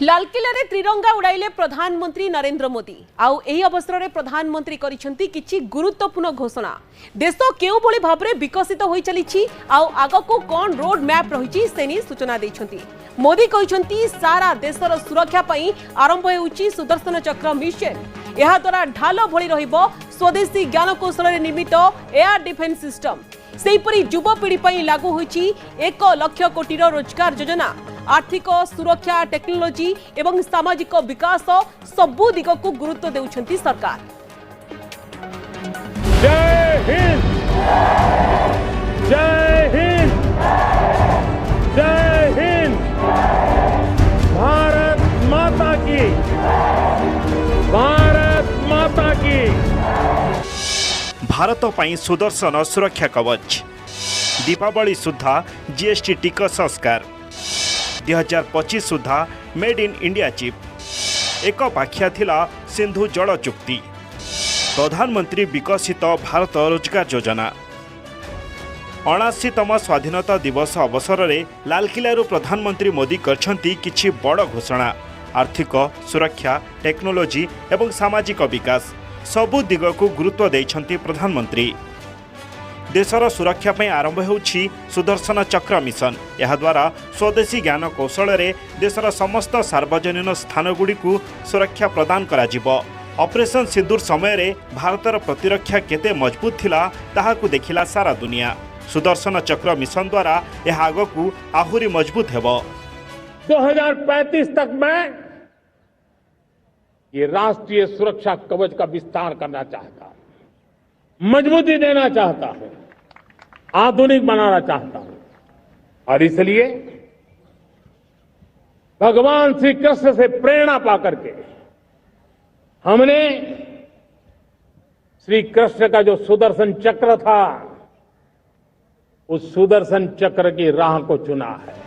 लालकिल्ला रे त्रिरंगा उड़ाइले प्रधानमंत्री नरेंद्र मोदी आउ एही अवसर में प्रधानमंत्री करिसेंती किछि गुरुत्वपूर्ण घोषणा। देश केउ भली भाबरे विकसित होई चलीछि आउ आगको कोन रोड मैप रहिछि सेनी सूचना दैछंती। मोदी कहिसेंती सारा देशर सुरक्षा पई आरंभ हेउछि सुदर्शन चक्र मिशन। एहा द्वारा ढाल भली रहिबो स्वदेशी ज्ञान कौशल रे निर्मित एयर डिफेंस सिस्टम। सेहीपरि युवपीढ़ी पई लागू होइछि 1 लाख कोटी रोजगार योजना। आर्थिक सुरक्षा टेक्नोलोजी एवं सामाजिक विकास सबु दिग को गुरुत्व देउछंती सरकार। जय हिंद, जय हिंद, जय हिंद। भारत माता की, भारत माता की। भारत पई सुदर्शन सुरक्षा कवच। दीपावली सुधा जीएसटी टिकस संस्कार 2025 सुधा मेड इन इंडिया चिप। एक पाखिया थिला सिंधु जल चुक्ति। प्रधानमंत्री विकसित भारत रोजगार योजना। 79तम स्वाधीनता दिवस अवसर में लालकिल्लारू प्रधानमंत्री मोदी करछंती किछि बड़ घोषणा। आर्थिक सुरक्षा टेक्नोलोजी एवं सामाजिक विकास सबु दिग को गुरुत्व देइछंती प्रधानमंत्री। देशर सुरक्षा पई आरंभ होउछि सुदर्शन चक्र मिशन। यह द्वारा स्वदेशी ज्ञान कौशल रे देशर समस्त सार्वजनिक स्थानगुड़ी को सुरक्षा प्रदान करा जिवो। ऑपरेशन सिंदूर समय रे भारतर प्रतिरक्षा केते मजबूत थिला ताहाकू देखिला सारा दुनिया। सुदर्शन चक्र मिशन द्वारा यह आगकू आहुरी मजबूत हेबो। 2035 तक में ये राष्ट्रीय सुरक्षा कवच का विस्तार करना चाहता हूं, मजबूती देना चाहता हूं, आधुनिक बनाना चाहता हूं। और इसलिए भगवान श्री कृष्ण से प्रेरणा पाकर के हमने श्री कृष्ण का जो सुदर्शन चक्र था उस सुदर्शन चक्र की राह को चुना है।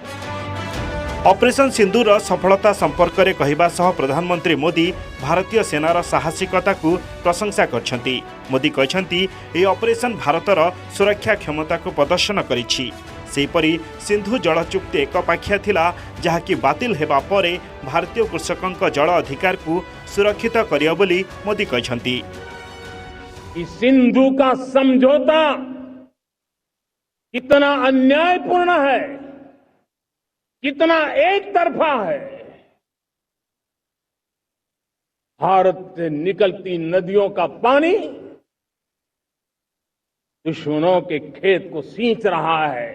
ऑपरेशन सिंदूर सफलता संपर्क में कहवा सह प्रधानमंत्री मोदी भारतीय सेनार साहसिकता को प्रशंसा करछंती। मोदी कहछंती ए ऑपरेशन भारतर सुरक्षा क्षमता को प्रदर्शन करिछि। सेहीपरि सिंधु जल चुक्ति एक पाखिया थिला जहाँकि बातिल हेबा परे भारतीय कृषकों जल अधिकार को सुरक्षित करियो बोली मोदी कहछंती। सिंधु का समझौता कितना अन्यायपूर्ण है, कितना एक तरफा है। भारत से निकलती नदियों का पानी दुश्मनों के खेत को सींच रहा है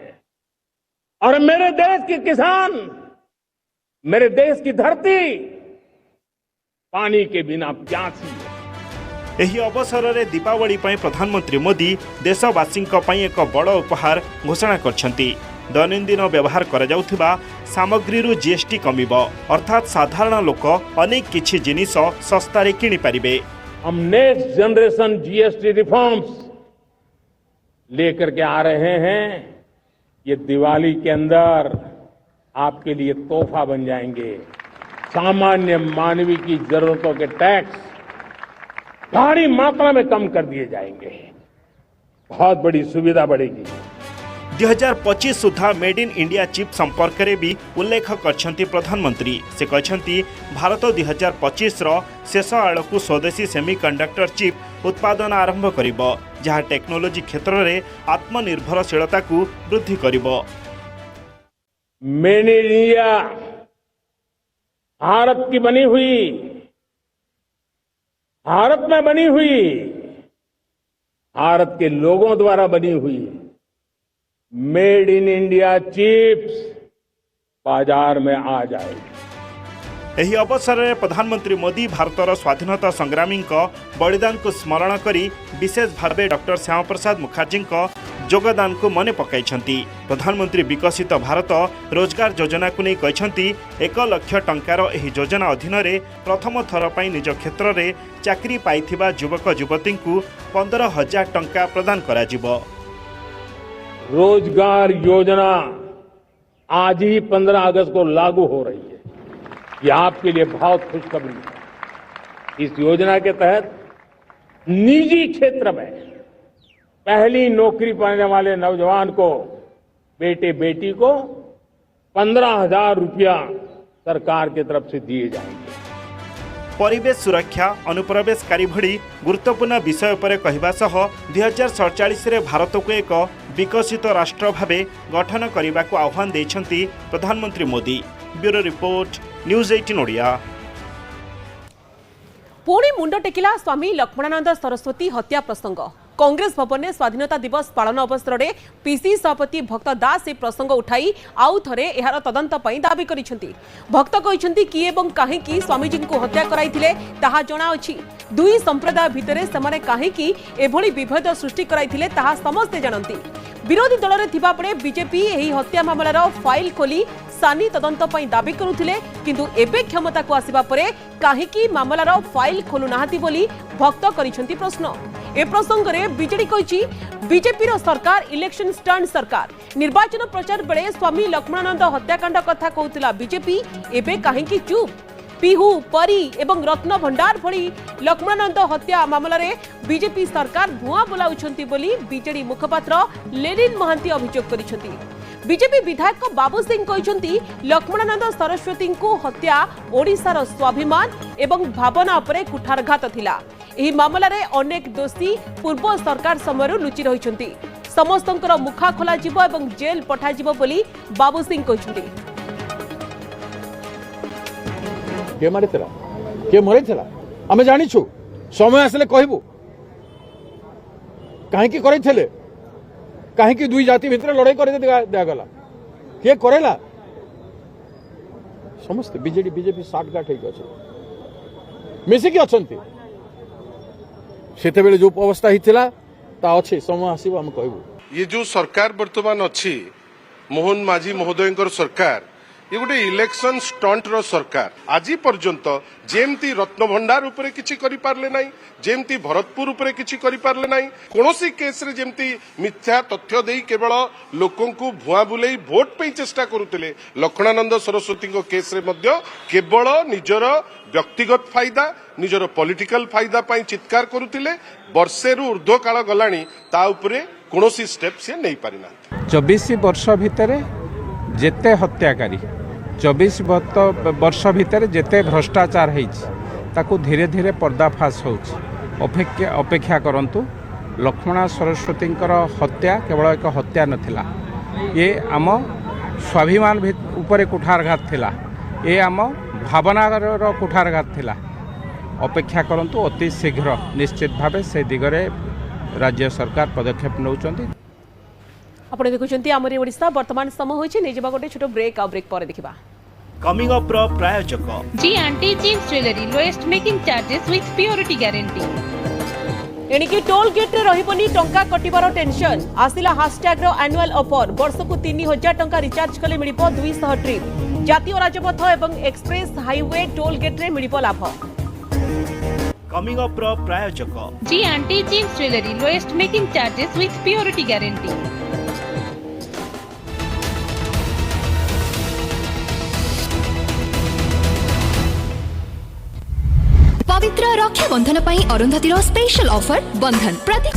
और मेरे देश के किसान, मेरे देश की धरती पानी के बिना प्यासी है। एही अवसर में दीपावली पई प्रधानमंत्री मोदी देशवासी एक बड़ उपहार घोषणा करछंती। दैनंदिन व्यवहार करा जाउथिबा सामग्री जीएसटी कमिबो, अर्थात साधारण लोक अनेक किछि जिनिस सस्ता रे किनि पारिबे। हम नेक्स्ट जनरेशन जीएसटी रिफॉर्म्स लेकर के आ रहे हैं। ये दिवाली के अंदर आपके लिए तोहफा बन जाएंगे। सामान्य मानवीय की जरूरतों के टैक्स भारी मात्रा में कम कर दिए जाएंगे। बहुत बड़ी सुविधा बढ़ेगी। 2025 सुधा मेड इन इंडिया चिप संपर्क में भी उल्लेख करछंती प्रधानमंत्री। से कहछंती भारत 2025 रो शेष आड़कू स्वदेशी सेमीकंडक्टर चिप उत्पादन आरंभ करिबो, जहाँ टेक्नोलोजी क्षेत्र में आत्मनिर्भरशीलता को वृद्धि करिबो। मेड इन इंडिया भारत की बनी हुई, भारत में बनी हुई, भारत के लोगों द्वारा बनी हुई मेड इन इंडिया चिप्स बाजार में आ जाएगी। एही अवसर में प्रधानमंत्री मोदी भारतर स्वाधीनता संग्रामी बलिदान को स्मरण करी विशेष भाव डॉक्टर श्यामा प्रसाद मुखर्जी योगदान को मने पकाइछंती। प्रधानमंत्री विकसित भारत रोजगार योजना को नहीं कहछंती 1 लाख टंकार एही योजना अधीन रे प्रथम थर पई निज क्षेत्र में चाकरी पाइथिबा युवक युवती को 15,000 टंका प्रदान करा जिवो। रोजगार योजना आज ही 15 अगस्त को लागू हो रही है। ये आपके लिए बहुत खुशखबरी है। इस योजना के तहत निजी क्षेत्र में पहली नौकरी पाने वाले नौजवान को, बेटे बेटी को 15,000 रुपया सरकार की तरफ से दिए जाएंगे। परिवेश सुरक्षा अनुप्रवेशकारी भली गुरुत्वपूर्ण विषय पर कहवा सह 2047 रे भारत को एक विकसित राष्ट्र भावे गठन करने को आह्वान देइछंती प्रधानमंत्री Modi. Bureau report news 18 Odia. पुणी मुंड टेकिला स्वामी लक्ष्मणानंद सरस्वती हत्या प्रसंग। कांग्रेस भवन में स्वाधीनता दिवस पालन अवसर में पीसी सभापति भक्त दास ए प्रसंग उठाई आउ थरे एहार तदंत पई दाबी करिसेंती। भक्त कहिसेंती कि एवं काहेकि स्वामीजी को हत्या कराइथिले ताहा जणा अछि। दुई संप्रदाय भितरे समाने काहेकि एभली विभेद सृष्टि कराइथिले ताहा समस्ते जानନ୍ତି। विरोधी दल रे थिबा परे बीजेपी एही हत्या मामलार फाइल खोली सानी तदंत पई दाबी करुथिले, किंतु एबे क्षमता को आसीबा परे काहेकि मामलार फाइल खोलु नाहाती बोली भक्त करिसेंती प्रश्न। ए प्रसंग में बीजेडी कहिछि बीजेपी रो सरकार इलेक्शन स्टंट सरकार। निर्वाचन प्रचार बेले स्वामी लक्ष्मणानंद हत्याकांड कथा कहूतिला बीजेपी, एबे काहेकि चुप। पिहू परी एवं रत्न भंडार भली लक्ष्मणानंद हत्या मामला रे बीजेपी सरकार धुआं बोलाउछंती बोली बीजेडी मुखपात्र लेनिन महांती अभियोग करिसेंती। बीजेपी विधायक बाबू सिंह कहिसेंती लक्ष्मणानंद सरस्वती को हत्या ओडिशार स्वाभिमान एवं भावना उपरे कुठारघात थिला। एही मामला रे अनेक दोषी पूर्व सरकार समय लुचि रहिसेंती। समस्तंकर मुखा खोला जिवो एवं जेल पठा जिवो बोली बाबू सिंह कहिसेंती। के मारिथिला के मरिथिला आमे जानिछु, समय आसले कहबू काहेकि करैथिले, काहेकि दुई जाति भितर लड़ाई कर दिया गला, के करेला समस्त बीजेडी बीजेपी साठगाठ होइक अछि मिसिकी अछंती। सेते बेले जो अवस्था हिथिला ता अछि, समय आसीबो हम कहबू। ये जो सरकार वर्तमान अच्छी मोहन माझी महोदय सरकार, ये गोटे इलेक्शन स्टंट रो सरकार। आज पर्यंत जेमती रत्न भंडार उपरे किछि करि पारले नाही, जेमती भरतपुर उपरे किछि करि पारले नाही, कोनोसी केस रे जेमती मिथ्या तथ्य देई केवल लोकन को भुआ बुलेई वोट पे चेष्टा करुतिले, लक्ष्मणानंद सरस्वती को केस रे मध्य केवल निजर व्यक्तिगत फायदा निजर पॉलिटिकल फायदा पई चित्कार करुतिले। वर्षे रु ऊर्ध्व काल गलानी ता उपरे कोनोसी स्टेप से नहीं पारिना। 24 वर्ष भितर जेते हत्याकारी 24 वर्ष भितर जेते भ्रष्टाचार ताकू धीरे धीरे पर्दाफाश होछि। अपेक्षा करंतु लक्ष्मणा सरस्वती हत्या केवल एक हत्या नथिला, ये आम स्वाभिमान उपरे कुठारघात थिला, ये आम भावनार कुठारघात थिला। अपेक्षा करंतु अति शीघ्र निश्चित भावे से दिगरे राज्य सरकार पदक्षेप नौचंती। आपण देखुचंती आमरी ओडिशा वर्तमान समय होइछि नेजबा गोटे छोटो ब्रेक आ ब्रेक पर देखिबा। कमिंग अप रो प्रायोजक जी आंटी जीन्स jewellery lowest making charges with purity guarantee. एणिकी टोल गेट रे रहिबनी टंका कटिबार टेंशन। आसिला हाशटैग रो एनुअल ऑफर, वर्ष को 3000 टंका रिचार्ज कले मिलिबो 200 ट्रिप। जातीय राजपथ एवं एक्सप्रेस हाईवे टोल गेट रे मिलिबो लाभ। कमिंग अप रो प्रायोजक जी आंटी जीन्स jewellery lowest making charges with purity guarantee. पवित्र रक्षा बंधन पई अरुंधतिर स्पेशल ऑफर बंधन प्रति